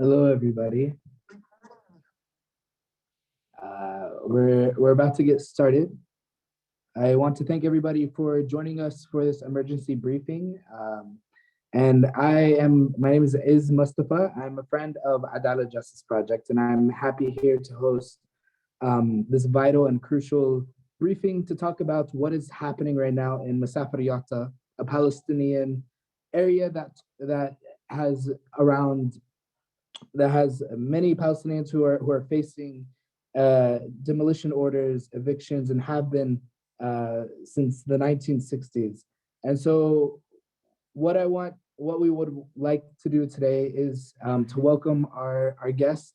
Hello, everybody. We're about to get started. I want to thank everybody for joining us for this emergency briefing. And my name is Mustafa. I'm a friend of Adala Justice Project, and I'm happy here to host this vital and crucial briefing to talk about what is happening right now in Masafer Yatta, a Palestinian area that has around that has many Palestinians who are facing demolition orders, evictions, and have been since the 1960s. And so, what we would like to do today is to welcome our guest,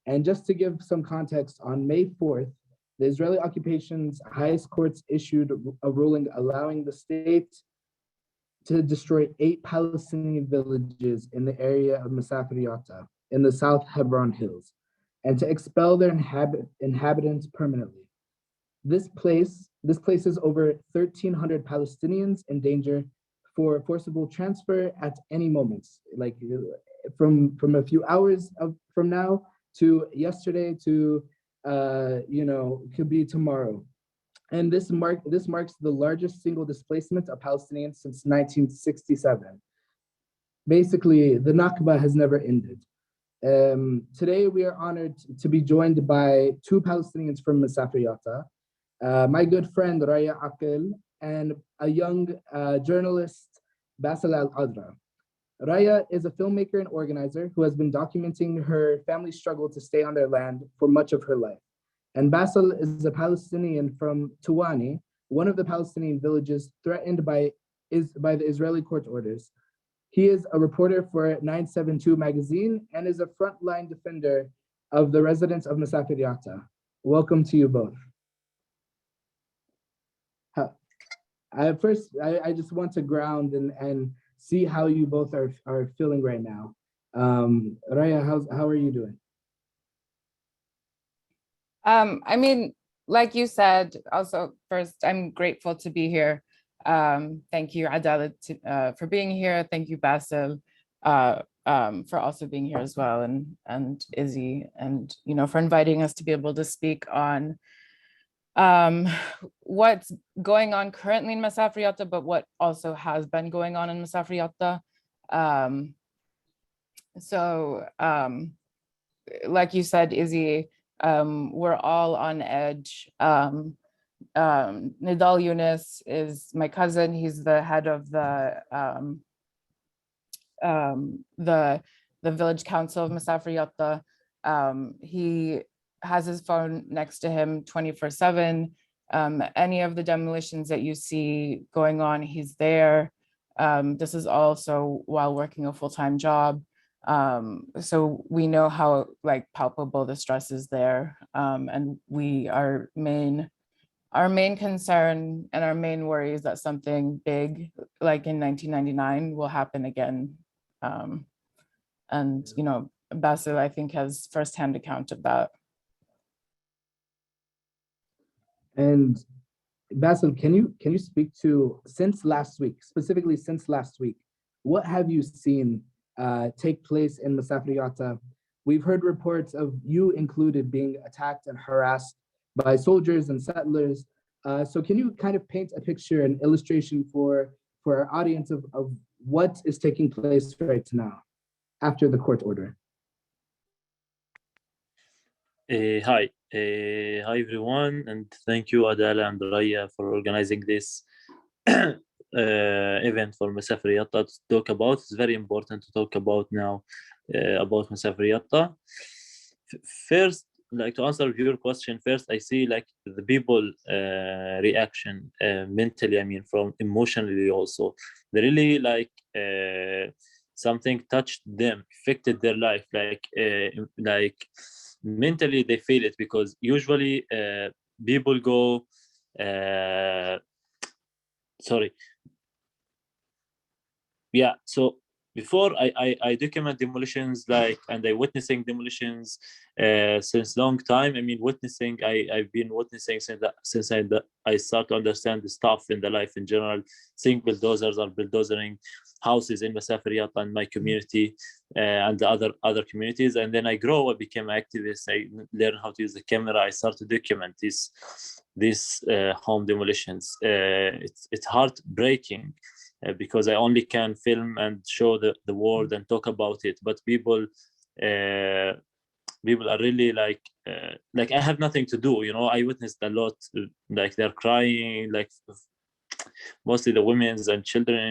and just to give some context, on May 4th, the Israeli occupation's highest courts issued a ruling allowing the state to destroy 8 Palestinian villages in the area of Masafer Yatta in the South Hebron Hills, and to expel their inhabitants permanently. This places over 1,300 Palestinians in danger for forcible transfer at any moment, like from a few hours from now to yesterday to could be tomorrow. And this marks the largest single displacement of Palestinians since 1967. Basically, the Nakba has never ended. Today, we are honored to be joined by 2 Palestinians from Masafer Yatta, my good friend Ryah Aqel, and a young journalist, Basil Al-Adraa. Ryah is a filmmaker and organizer who has been documenting her family's struggle to stay on their land for much of her life. And Basil is a Palestinian from Tuwani, one of the Palestinian villages threatened by the Israeli court orders. He is a reporter for 972 magazine and is a frontline defender of the residents of Masafer Yatta. Welcome to you both. I just want to ground and see how you both are feeling right now. Raya, how are you doing? I mean, like you said, also first, I'm grateful to be here. Thank you, Adela, for being here. Thank you, Basil, for also being here as well, and Izzy, and for inviting us to be able to speak on what's going on currently in Masafer Yatta, but what also has been going on in Masafer Yatta. Like you said, Izzy, we're all on edge. Nidal Yunus is my cousin. He's the head of the village council of Masafer Yatta. He has his phone next to him 24/7. Any of the demolitions that you see going on, he's there. This is also while working a full-time job. So we know how palpable the stress is there. And our main concern and our main worry is that something big like in 1999 will happen again. And Basil, I think, has firsthand account of that. And Basil, can you speak to, specifically since last week, what have you seen take place in Masafer Yatta? We've heard reports of you included being attacked and harassed by soldiers and settlers. So can you kind of paint a picture, an illustration for our audience of what is taking place right now after the court order? Hi everyone, and thank you, Adala and Raya, for organizing this event for Masafer Yatta to talk about. It's very important to talk about now about Masafer Yatta. First, to answer your question first, I see the people reaction mentally, from emotionally also. They really something touched them, affected their life, mentally they feel it, because usually people go so before I document demolitions and I witnessing demolitions since long time. I've been witnessing since I start to understand the stuff in the life in general, seeing bulldozers are bulldozering, houses in Masafer Yatta and my community and the other communities. And then I became an activist. I learned how to use the camera. I started to document these home demolitions. It's heartbreaking because I only can film and show the world and talk about it. But people are really like I have nothing to do. I witnessed a lot. Like they're crying, like mostly the women's and children,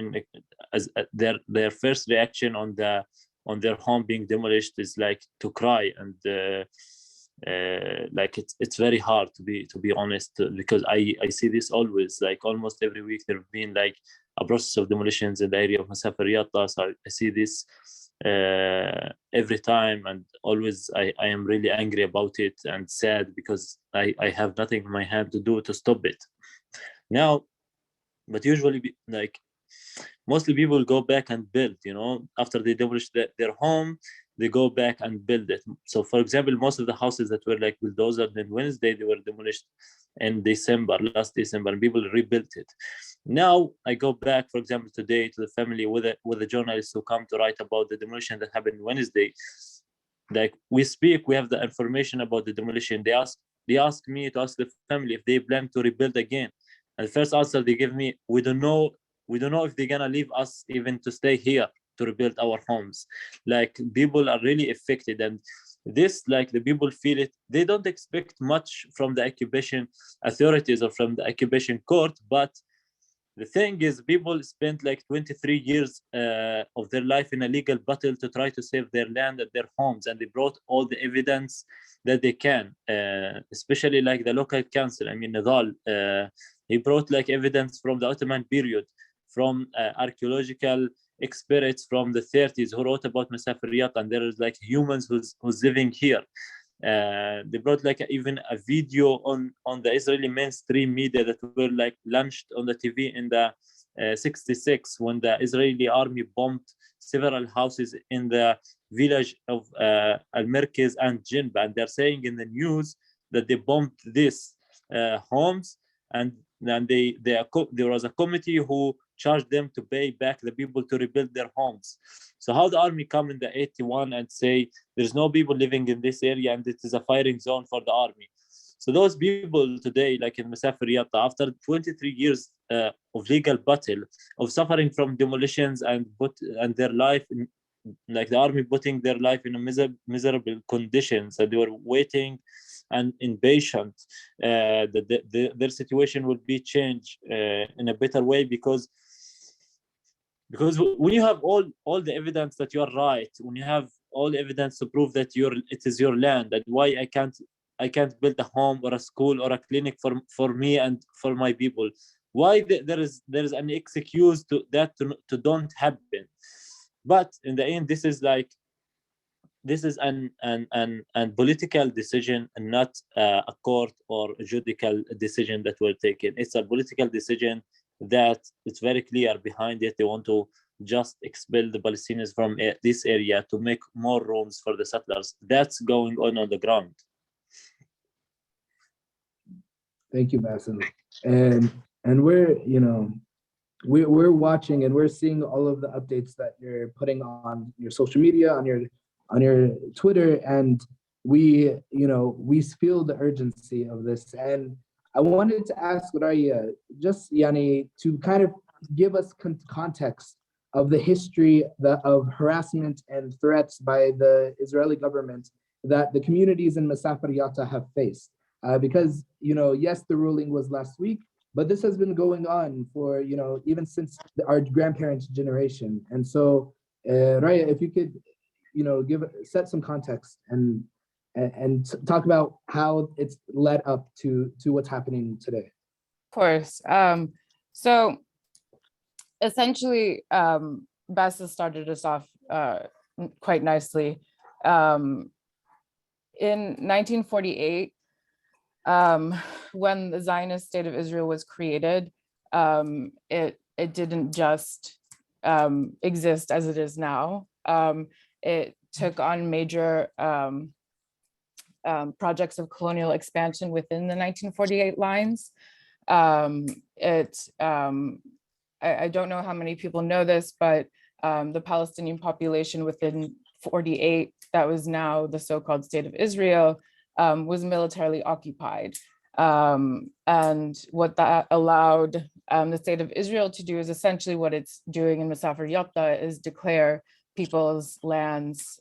as their first reaction on their home being demolished is like to cry, and like it's very hard to be honest, because I see this always, like almost every week there have been like a process of demolitions in the area of Masafer Yatta. So I see this every time, and always I am really angry about it and sad because I have nothing in my hand to do to stop it now. But usually, like mostly people go back and build, after they demolish their home, they go back and build it. So for example, most of the houses that were like bulldozed on Wednesday, they were demolished in last December, and people rebuilt it. Now I go back, for example, today to the family with a journalist who come to write about the demolition that happened Wednesday. Like we have the information about the demolition. They ask me to ask the family if they plan to rebuild again. And the first answer they give me, we don't know if they're gonna leave us even to stay here to rebuild our homes. Like people are really affected, and this, like the people feel it. They don't expect much from the occupation authorities or from the occupation court, but the thing is, people spent like 23 years of their life in a legal battle to try to save their land and their homes, and they brought all the evidence that they can, especially like the local council. I mean, Nadal, he brought like evidence from the Ottoman period, from archaeological experts from the 30s who wrote about Masafer Yatta, and there is like humans who's living here. They brought like even a video on the Israeli mainstream media that were like launched on the TV in the 66, when the Israeli army bombed several houses in the village of Al-Merkez and Jinba, and they're saying in the news that they bombed these homes, and then there was a committee who charged them to pay back the people to rebuild their homes. So how the army come in the 81 and say there's no people living in this area and it is a firing zone for the army? So those people today, like in Masafer Yatta, after 23 years of legal battle, of suffering from demolitions and their life in, like the army putting their life in a miserable conditions, and they were waiting and impatient that their situation will be changed in a better way, because when you have all the evidence that you are right, when you have all the evidence to prove that it is your land, and why I can't build a home or a school or a clinic for me and for my people, why there is an excuse to that to don't happen. But in the end, this is an political decision, and not a court or a judicial decision that were taken. It's a political decision that it's very clear behind it. They want to just expel the Palestinians from this area to make more rooms for the settlers. That's going on the ground. Thank you, Basil. And we're watching and we're seeing all of the updates that you're putting on your social media, on your Twitter, and we feel the urgency of this. And I wanted to ask Ryah, just to kind of give us context of the history of harassment and threats by the Israeli government that the communities in Masafer Yatta have faced. Because, yes, the ruling was last week, but this has been going on for, even since our grandparents' generation. And so, Ryah, if you could, set some context and talk about how it's led up to what's happening today. Of course. So essentially, Basil started us off quite nicely. In 1948, when the Zionist state of Israel was created, it didn't just exist as it is now. It took on major projects of colonial expansion within the 1948 lines. I don't know how many people know this, but the Palestinian population within 48, that was now the so-called state of Israel, was militarily occupied. And what that allowed the state of Israel to do is essentially what it's doing in Masafer Yatta, is declare people's lands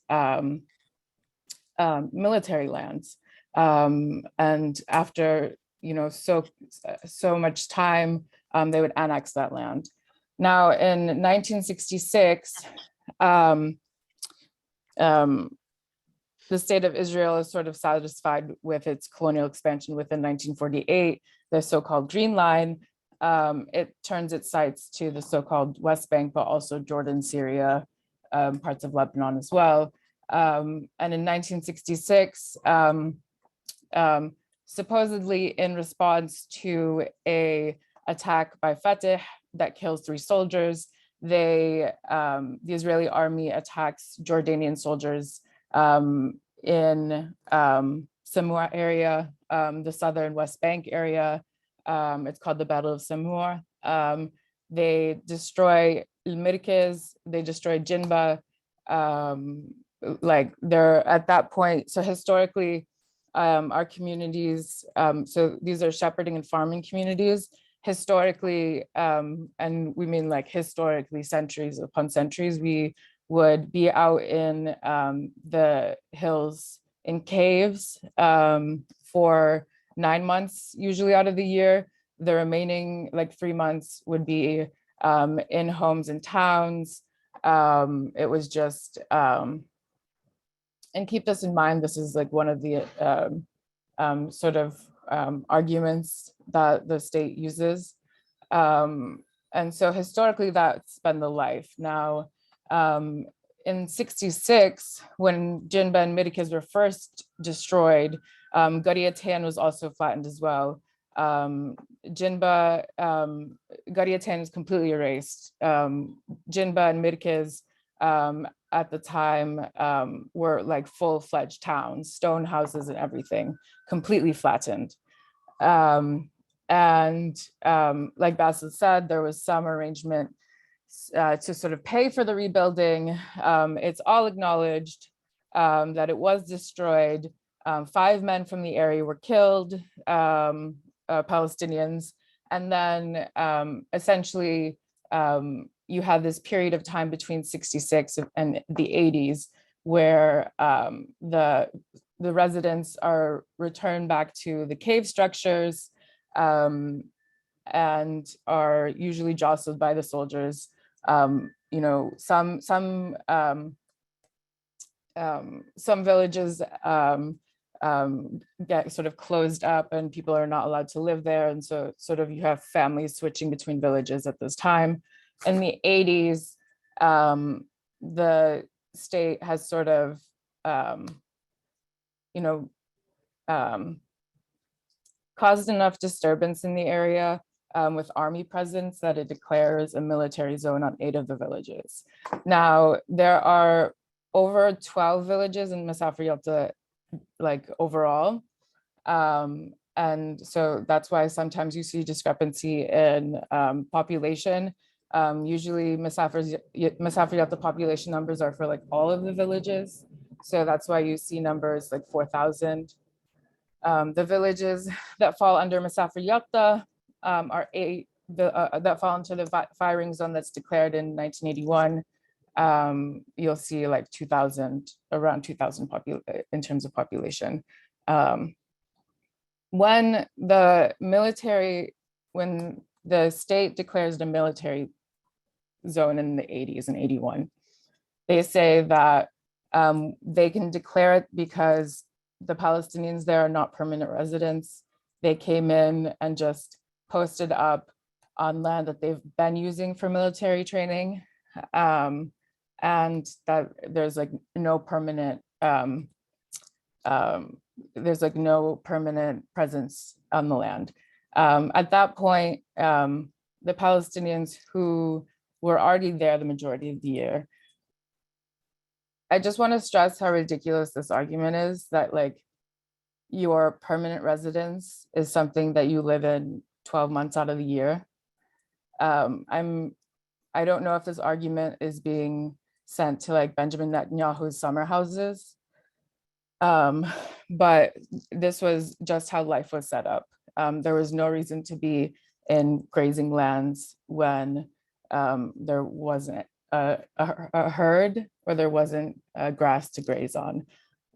military lands. And after so much time, they would annex that land. Now in 1966, the state of Israel is sort of satisfied with its colonial expansion within 1948, the so-called Green Line. It turns its sights to the so-called West Bank, but also Jordan, Syria, parts of Lebanon as well. And in 1966, supposedly in response to an attack by Fatah that kills 3 soldiers, the Israeli army attacks Jordanian soldiers in Samur area, the southern West Bank area. It's called the Battle of Samur. They destroy Mirkez, they destroy Jinba. Like they're at that point. So historically, our communities, so these are shepherding and farming communities. Historically, and we mean like historically, centuries upon centuries, we would be out in the hills in caves for 9 months, usually out of the year. The remaining like 3 months would be in homes and towns. It was just, and keep this in mind, this is like one of the sort of arguments that the state uses. And so historically that's been the life. Now, in 66, when Jinba and Mirkez were first destroyed, Gadiatan was also flattened as well. Jinba, Gadiatan is completely erased. Jinba and Mirkez at the time were like full-fledged towns, stone houses and everything, completely flattened. And like Basil said, there was some arrangement to sort of pay for the rebuilding. It's all acknowledged that it was destroyed. 5 men from the area were killed, Palestinians. And then essentially, you have this period of time between 66 and the 80s where the residents are returned back to the cave structures and are usually jostled by the soldiers. Some villages get sort of closed up and people are not allowed to live there. And so sort of you have families switching between villages at this time. In the 80s, the state has sort of, caused enough disturbance in the area with army presence that it declares a military zone on 8 of the villages. Now, there are over 12 villages in Masafer Yatta, like overall. And so that's why sometimes you see discrepancy in population. Usually Masafer Yatta population numbers are for like all of the villages. So that's why you see numbers like 4,000. The villages that fall under Masafer Yatta are 8 that fall into the firing zone that's declared in 1981. You'll see like 2,000, around 2,000 in terms of population. When the state declares the military zone in the 80s and 81, they say that they can declare it because the Palestinians there are not permanent residents. They came in and just posted up on land that they've been using for military training, and that there's like no permanent presence on the land. At that point, the Palestinians who were already there the majority of the year, I just want to stress how ridiculous this argument is, that like your permanent residence is something that you live in 12 months out of the year. I'm I don't know if this argument is being sent to like Benjamin Netanyahu's summer houses, but this was just how life was set up. There was no reason to be in grazing lands when there wasn't a herd or there wasn't grass to graze on.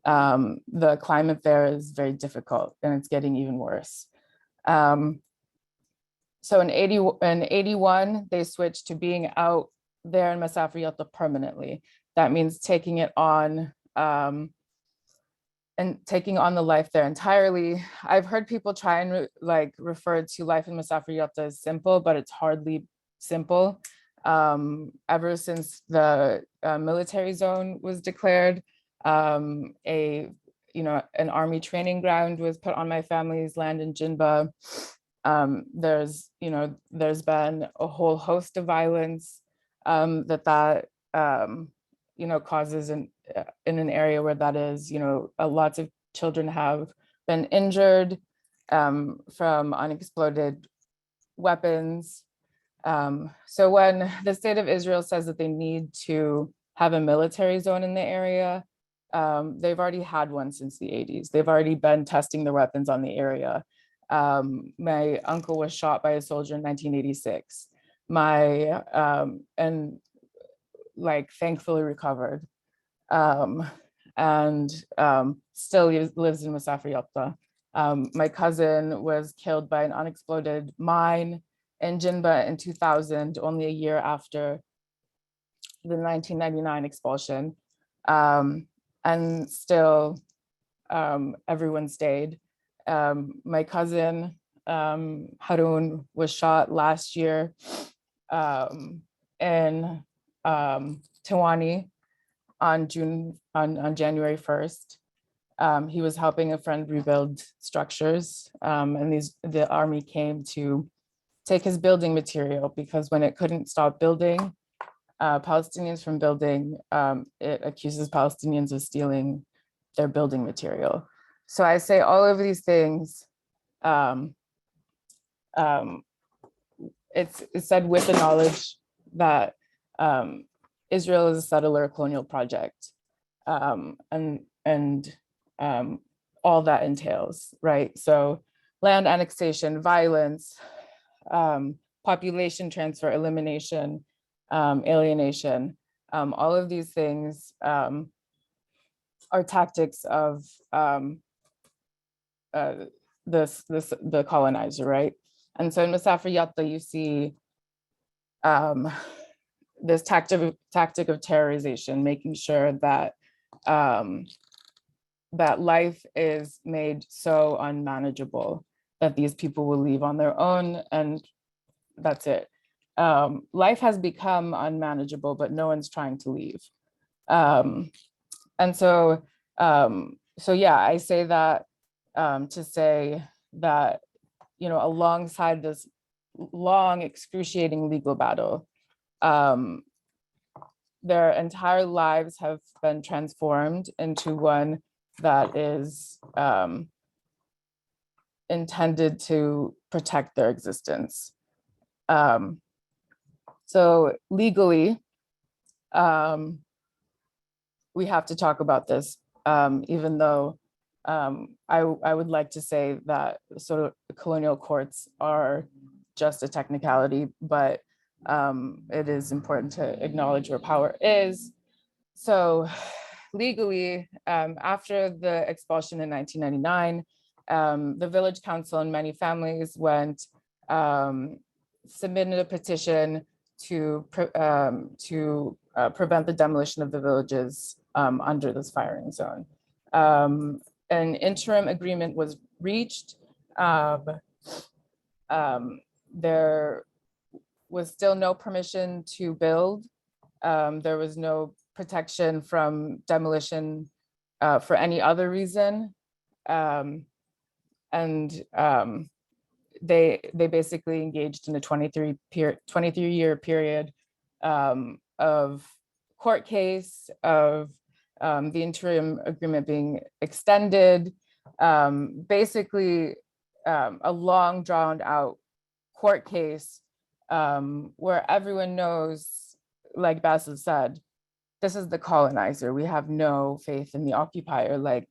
The climate there is very difficult and it's getting even worse. So in 81, they switched to being out there in Masafer Yatta permanently. That means taking it on and taking on the life there entirely. I've heard people try and refer to life in Masafer Yatta as simple, but it's hardly simple. Ever since the military zone was declared, an army training ground was put on my family's land in Jinba. There's been a whole host of violence that causes in an area where that is, lots of children have been injured from unexploded weapons. So when the state of Israel says that they need to have a military zone in the area, they've already had one since the 80s. They've already been testing their weapons on the area. My uncle was shot by a soldier in 1986. Thankfully recovered. Still lives in Masafer Yatta. My cousin was killed by an unexploded mine in Jinba in 2000, only a year after the 1999 expulsion. And still, everyone stayed. My cousin, Haroon, was shot last year in Tawani on January 1st. He was helping a friend rebuild structures, and the army came to take his building material because when it couldn't stop building Palestinians from building, it accuses Palestinians of stealing their building material. So I say all of these things, it's said with the knowledge that Israel is a settler colonial project, and all that entails, right? So land annexation, violence, population transfer, elimination, alienation, all of these things are tactics of the colonizer, right? And so in Masafer Yatta, you see this tactic of terrorization, making sure that that life is made so unmanageable that these people will leave on their own, and that's it. Life has become unmanageable, but no one's trying to leave. And so yeah, I say that to say that, alongside this long, excruciating legal battle, their entire lives have been transformed into one that is intended to protect their existence. So legally, we have to talk about this, even though I would like to say that sort of colonial courts are just a technicality, but it is important to acknowledge where power is. So legally, after the expulsion in 1999, the village council and many families submitted a petition to prevent the demolition of the villages under this firing zone. An interim agreement was reached. There was still no permission to build. There was no protection from demolition for any other reason. They basically engaged in a 23-year period of court case, of the interim agreement being extended, basically a long drawn out court case where everyone knows, like Basil said, this is the colonizer. We have no faith in the occupier. Like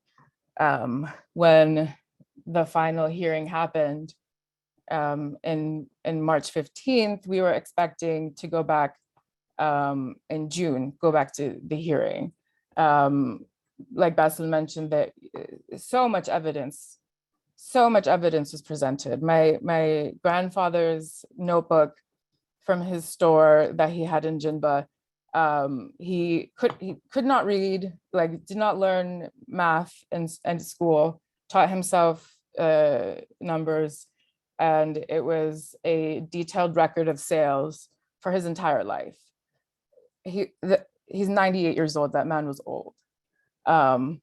when the final hearing happened in March 15th, we were expecting to go back in June, go back to the hearing. Like Basil mentioned, that so much evidence was presented. My grandfather's notebook from his store that he had in Jinba, he could not read, like did not learn math in school, taught himself numbers, and it was a detailed record of sales for his entire life. He's 98 years old. That man was old. And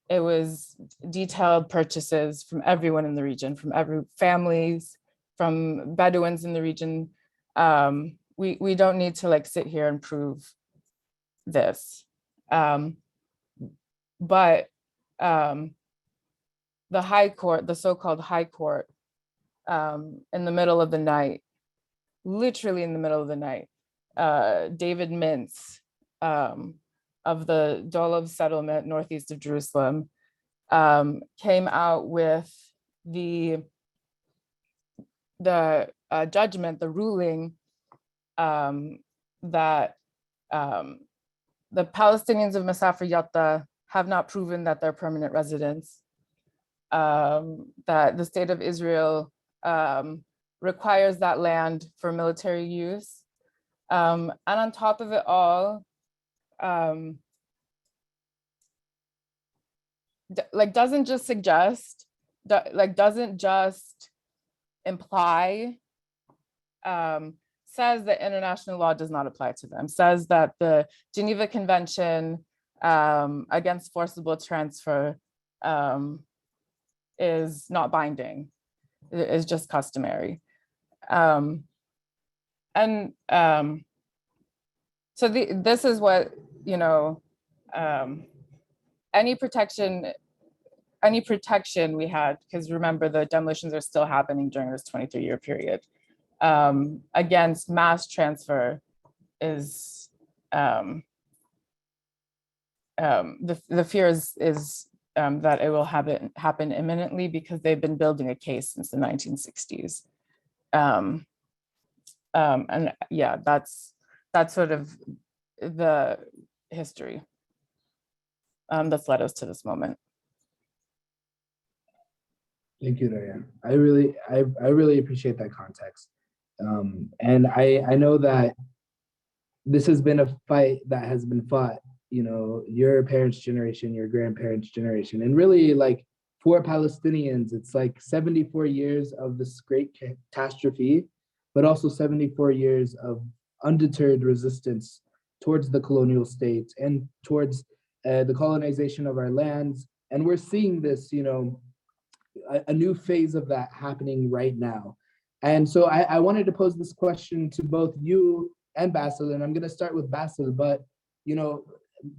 it was detailed purchases from everyone in the region, from every families, from Bedouins in the region. We don't need to like sit here and prove this. But the high court, the so-called high court, in the middle of the night, literally in the middle of the night, David Mintz, of the Dolov settlement northeast of Jerusalem, came out with the judgment, the ruling that the Palestinians of Masafer Yatta have not proven that they're permanent residents, that the state of Israel requires that land for military use. And on top of it all, like doesn't just suggest, like doesn't just imply, says that international law does not apply to them, says that the Geneva Convention against forcible transfer is not binding, it is just customary. So this is what, you know, any protection we had, because remember the demolitions are still happening during this 23-year period, against mass transfer is, the fear is that it will happen imminently, because they've been building a case since the 1960s. And yeah, that's sort of the history that's led us to this moment. Thank you, Ryah. I really appreciate that context. And I know that this has been a fight that has been fought, you know, your parents' generation, your grandparents' generation, and really like for Palestinians, it's like 74 years of this great catastrophe, but also 74 years of undeterred resistance towards the colonial state and towards the colonization of our lands. And we're seeing this, you know, a new phase of that happening right now. And so I wanted to pose this question to both you and Basil, and I'm going to start with Basil, but, you know,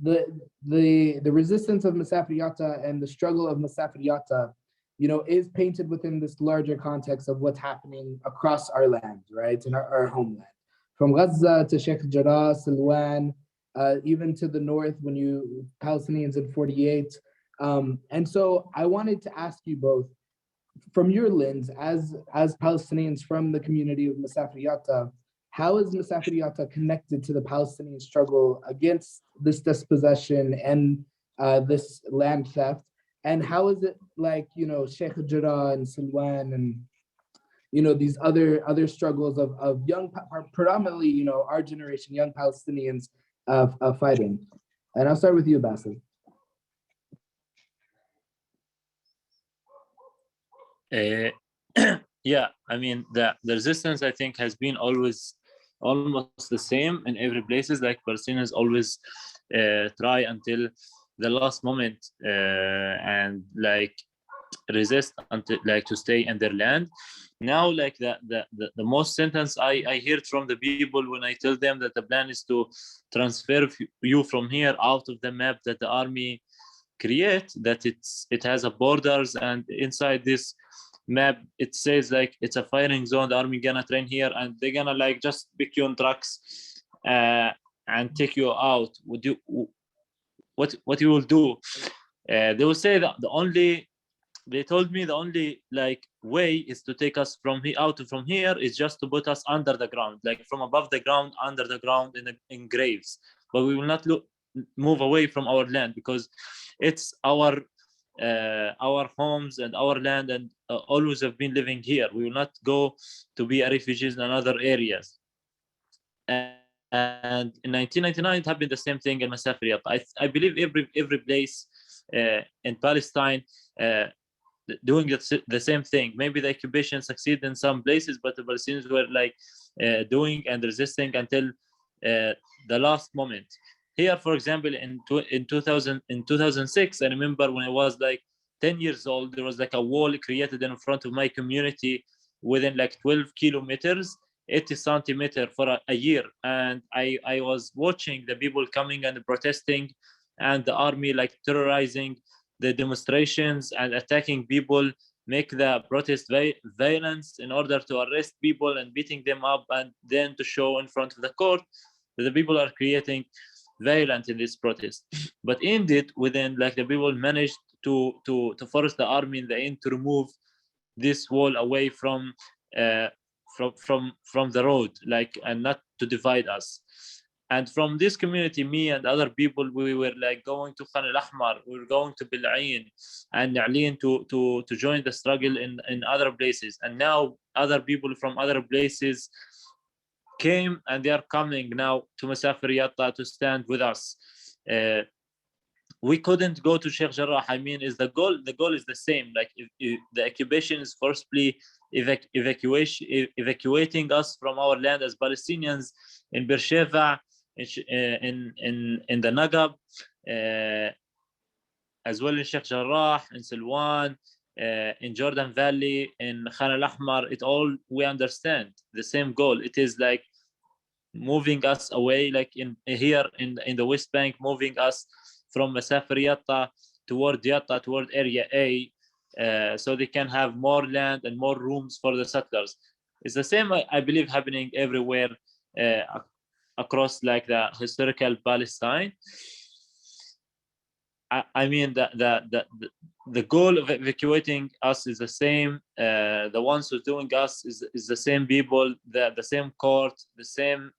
the resistance of Masafer Yatta and the struggle of Masafer Yatta, you know, is painted within this larger context of what's happening across our land, right, in our homeland. From Gaza to Sheikh Jarrah, Silwan, even to the north when you Palestinians in 48. And so I wanted to ask you both, from your lens as Palestinians from the community of Masafer Yatta, how is Masafer Yatta connected to the Palestinian struggle against this dispossession and this land theft? And how is it like, you know, Sheikh Jarrah and Silwan and, you know, these other struggles of young, predominantly, you know, our generation, young Palestinians fighting? And I'll start with you, Basil. Yeah, I mean, the resistance, I think, has been always almost the same in every places. Like Palestinians always try until the last moment and like resist until like to stay in their land. Now, like the most sentence I heard from the people when I tell them that the plan is to transfer you from here out of the map that the army create, that it has a borders, and inside this map, it says like it's a firing zone, the army gonna train here, and they're gonna like just pick you on trucks and take you out. Would you, what you will do? They will say that they told me the only like way is to take us from here out from here is just to put us under the ground, like from above the ground, under the ground in graves, but we will not move away from our land because it's our homes and our land, and always have been living here. We will not go to be refugees in other areas. And in 1999 it happened the same thing in Masafer Yatta. I believe every place in Palestine doing the same thing. Maybe the occupation succeeded in some places, but the Palestinians were like doing and resisting until the last moment. Here, for example, in 2006, I remember when I was like 10 years old, there was like a wall created in front of my community within like 12 kilometers, 80 centimeters for a year. And I was watching the people coming and protesting, and the army like terrorizing the demonstrations and attacking people, make the protest violence in order to arrest people and beating them up, and then to show in front of the court that the people are creating violence in this protest. But indeed, within like the people managed to force the army in the end to remove this wall away from the road, like, and not to divide us. And from this community, me and other people, we were like going to Khan al-Ahmar, we were going to Bil'ain and Na'lin to join the struggle in other places. And now other people from other places came, and they are coming now to Masafer Yatta to stand with us. We couldn't go to Sheikh Jarrah. I mean, is the goal is the same. Like if the occupation is forcibly evacuating us from our land as Palestinians in Beersheba, in the Nagab, as well in Sheikh Jarrah, in Silwan, in Jordan Valley, in Khan al-Ahmar. It all, we understand the same goal. It is like moving us away, like in here in the West Bank, moving us from Masafer Yatta toward area A, so they can have more land and more rooms for the settlers. It's the same, I believe, happening everywhere across like the historical Palestine. I mean, the goal of evacuating us is the same. The ones who are doing us is the same people, the same court, the same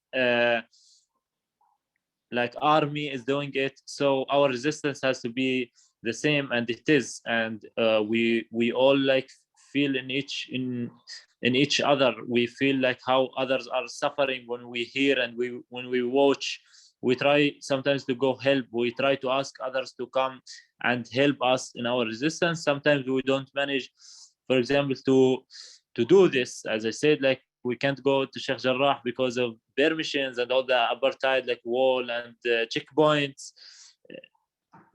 like army is doing it. So our resistance has to be the same, and it is. And we all like feel in each other. We feel like how others are suffering when we hear and when we watch. We try sometimes to go help. We try to ask others to come and help us in our resistance. Sometimes we don't manage, for example, to do this. As I said, like we can't go to Sheikh Jarrah because of permissions and all the apartheid, like wall and checkpoints.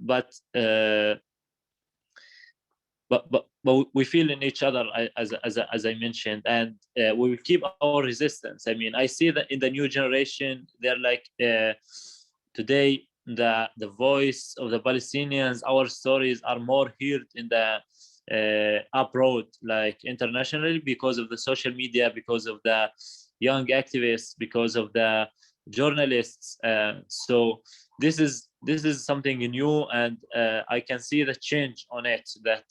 But we feel in each other, as I mentioned, and we will keep our resistance. I mean, I see that in the new generation, they're like today the voice of the Palestinians, our stories are more heard in the abroad, like internationally, because of the social media, because of the young activists, because of the journalists. So this is something new, and I can see the change on it, that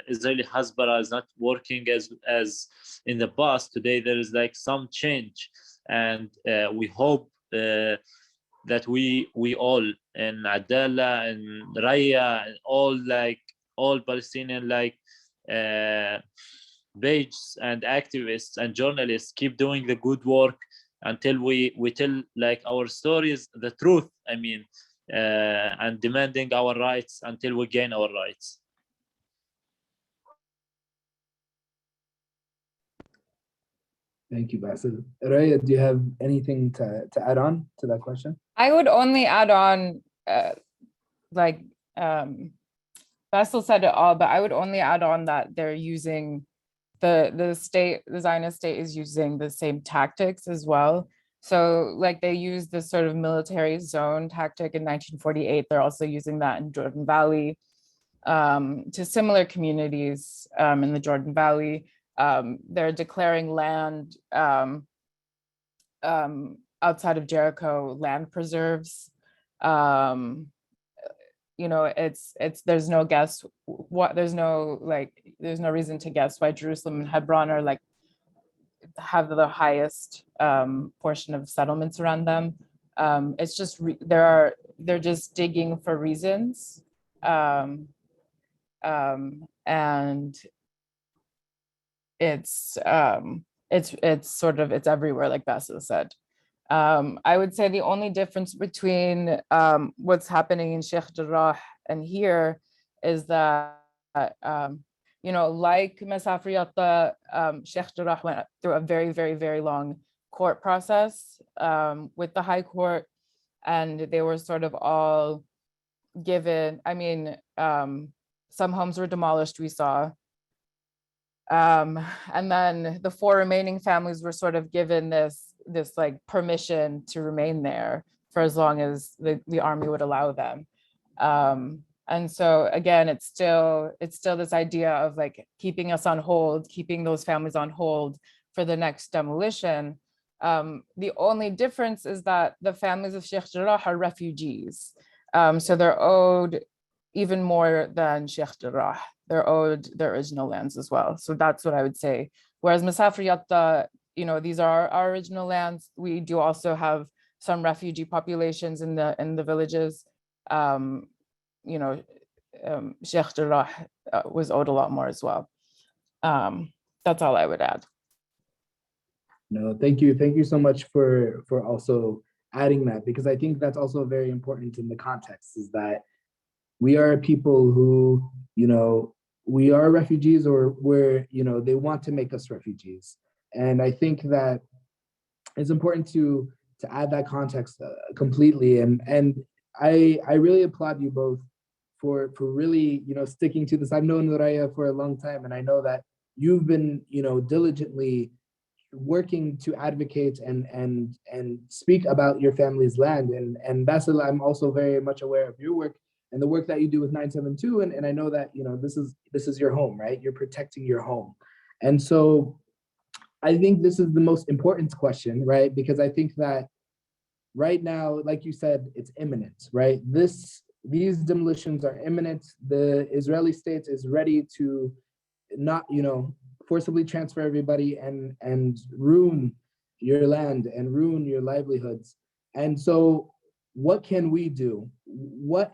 Israeli Hasbara is not working as in the past. Today there is like some change, and we hope that we all in Adala and Ryah and all Palestinian like pages and activists and journalists keep doing the good work until we tell like our stories, the truth, I mean, and demanding our rights until we gain our rights. Thank you, Basil. Ryah, do you have anything to add on to that question? I would only add on, Basil said it all, but I would only add on that they're using the Zionist state is using the same tactics as well. So like they used this sort of military zone tactic in 1948. They're also using that in Jordan Valley. to similar communities in the Jordan Valley. They're declaring land outside of Jericho land preserves. You know, there's no guess what there's no reason to guess why Jerusalem and Hebron are like have the highest portion of settlements around them. It's just they're just digging for reasons, and it's everywhere, like Basil said. I would say the only difference between what's happening in Sheikh Jarrah and here is that, you know, like Masafer Yatta, Sheikh Jarrah went through a very, very, very long court process with the High Court, and they were sort of all given, I mean, some homes were demolished, we saw. And then the 4 remaining families were sort of given this like permission to remain there for as long as the army would allow them. And so again, it's still this idea of like keeping us on hold, keeping those families on hold for the next demolition. The only difference is that the families of Sheikh Jarrah are refugees. So they're owed even more than Sheikh Jarrah. They're owed their original lands as well. So that's what I would say. Whereas Masafer Yatta, you know, these are our original lands. We do also have some refugee populations in the villages. You know, Sheikh Jarrah was owed a lot more as well. That's all I would add. No, thank you so much for also adding that, because I think that's also very important in the context, is that we are people who, you know, we are refugees, or we're, you know, they want to make us refugees. And I think that it's important to add that context completely. And I really applaud you both for really, you know, sticking to this. I've known Ryah for a long time, and I know that you've been, you know, diligently working to advocate and speak about your family's land. And Basil, I'm also very much aware of your work and the work that you do with 972. And I know that, you know, this is your home, right? You're protecting your home. And so I think this is the most important question, right? Because I think that right now, like you said, it's imminent, right? These demolitions are imminent. The Israeli state is ready to not, you know, forcibly transfer everybody and ruin your land and ruin your livelihoods. And so what can we do? What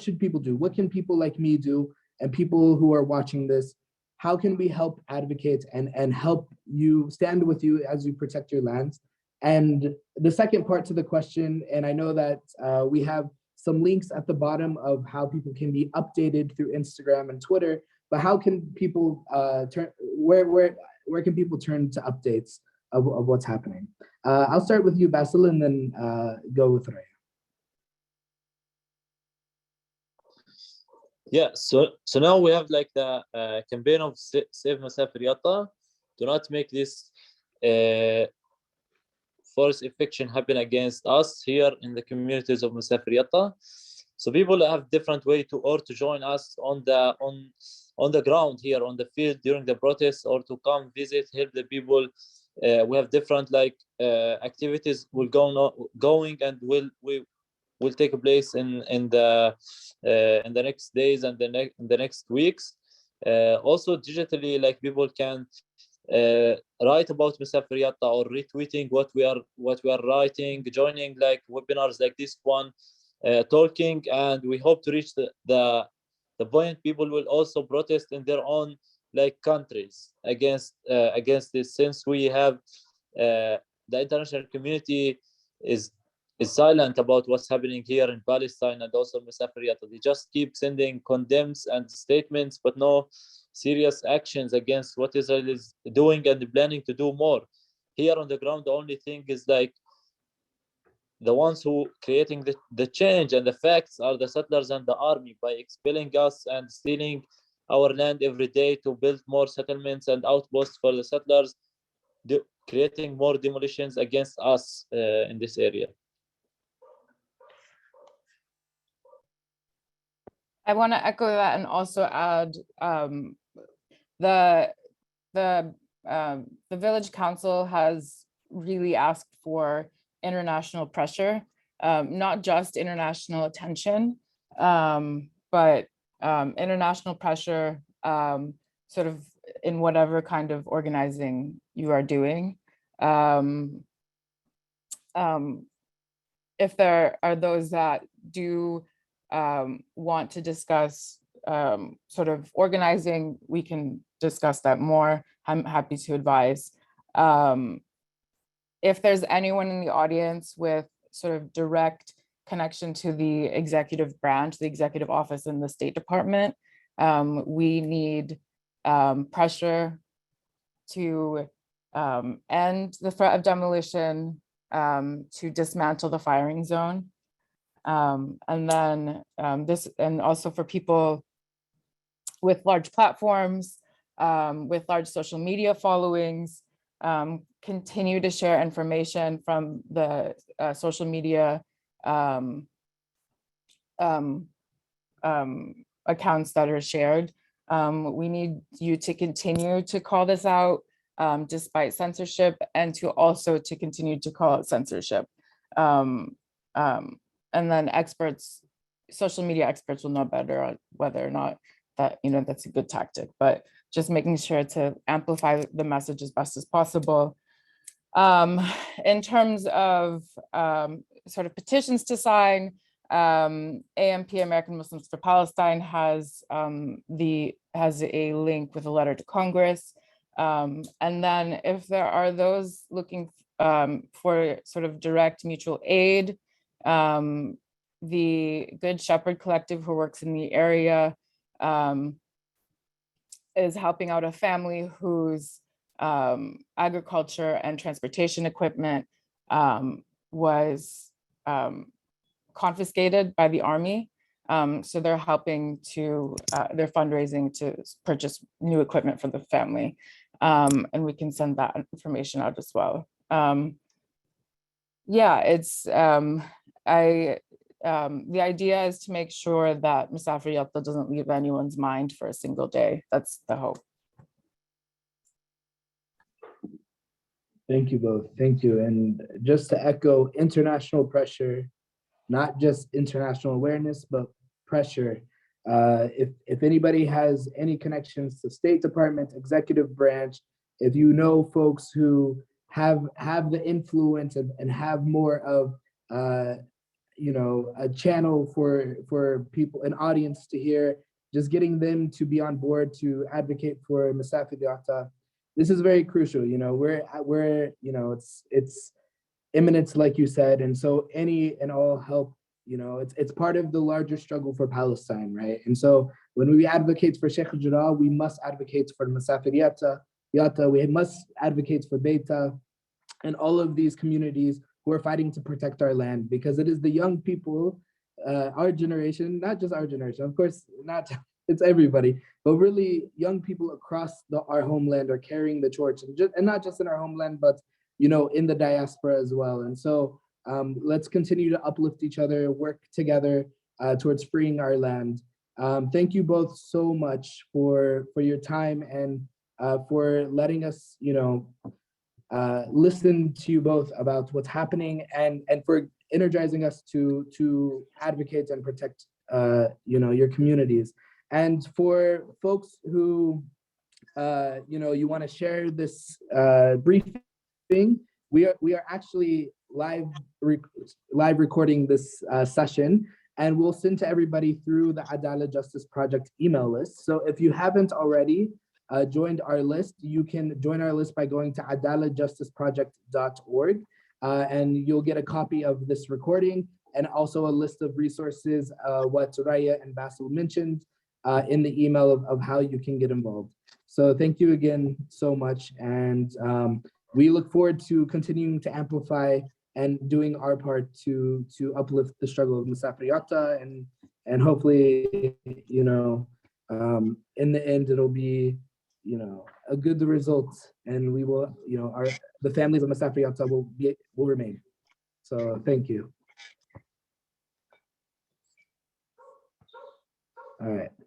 should people do? What can people like me do, and people who are watching this? How can we help advocate and help you, stand with you as you protect your lands? And the second part to the question, and I know that we have some links at the bottom of how people can be updated through Instagram and Twitter, but how can people where can people turn to updates of what's happening? I'll start with you, Basil, and then go with Ryah. Yeah, so now we have like the campaign of Save Masafer Yatta. Do not make this forced eviction happen against us here in the communities of Masafer Yatta. So people have different way to join us on the ground here on the field during the protests, or to come visit, help the people. We have different like activities going and will take place in the next days and in the next weeks. Also digitally, like people can write about Masafer Yatta, or retweeting what we are writing, joining like webinars like this one, talking, and we hope to reach the point people will also protest in their own like countries against this, since we have the international community is silent about what's happening here in Palestine and also Masafer Yatta. They just keep sending condemns and statements, but no serious actions against what Israel is doing and planning to do more. Here on the ground, the only thing is like the ones who creating the change and the facts are the settlers and the army, by expelling us and stealing our land every day to build more settlements and outposts for the settlers, creating more demolitions against us in this area. I want to echo that and also add the village council has really asked for international pressure, not just international attention, but international pressure sort of in whatever kind of organizing you are doing. If there are those that do want to discuss sort of organizing, we can discuss that more. I'm happy to advise. If there's anyone in the audience with sort of direct connection to the executive branch, the executive office in the State Department, we need pressure to end the threat of demolition, to dismantle the firing zone. And then and also for people with large platforms, with large social media followings, continue to share information from the social media accounts that are shared. We need you to continue to call this out despite censorship, and to continue to call out censorship. And then experts, social media experts will know better on whether or not that, that's a good tactic, but just making sure to amplify the message as best as possible. In terms of sort of petitions to sign, AMP, American Muslims for Palestine, has a link with a letter to Congress. And then if there are those looking for sort of direct mutual aid, the Good Shepherd Collective, who works in the area, is helping out a family whose agriculture and transportation equipment was confiscated by the army. So they're helping to, they're fundraising to purchase new equipment for the family. And we can send that information out as well. Yeah, it's, the idea is to make sure that Masafer Yatta doesn't leave anyone's mind for a single day. That's the hope. Thank you both. Thank you. And just to echo, international pressure, not just international awareness, but pressure. If anybody has any connections to State Department, executive branch, if you know folks who have the influence and have more of a channel for people, an audience to hear, just getting them to be on board to advocate for Masafer Yatta. This is very crucial. We're it's imminent, like you said, and so any and all help, it's part of the larger struggle for Palestine, right? And so when we advocate for Sheikh Jarrah, we must advocate for Masafer Yatta, we must advocate for Beita and all of these communities who are fighting to protect our land, because it is the young people, our generation, not just our generation, of course, it's everybody, but really young people across our homeland are carrying the torch, and not just in our homeland, but in the diaspora as well. And so let's continue to uplift each other, work together towards freeing our land. Thank you both so much for your time and for letting us, listen to you both about what's happening, and for energizing us to advocate and protect, your communities. And for folks who, you want to share this briefing, we are actually live recording this session, and we'll send to everybody through the Adalah Justice Project email list. So if you haven't already joined our list, you can join our list by going to adalahjusticeproject.org, and you'll get a copy of this recording and also a list of resources, what Ryah and Basil mentioned in the email of how you can get involved. So thank you again so much, and we look forward to continuing to amplify and doing our part to uplift the struggle of Masafer Yatta, and hopefully, in the end, it'll be, a good result, and we will, the families of Masafer Yatta will remain. So thank you. All right.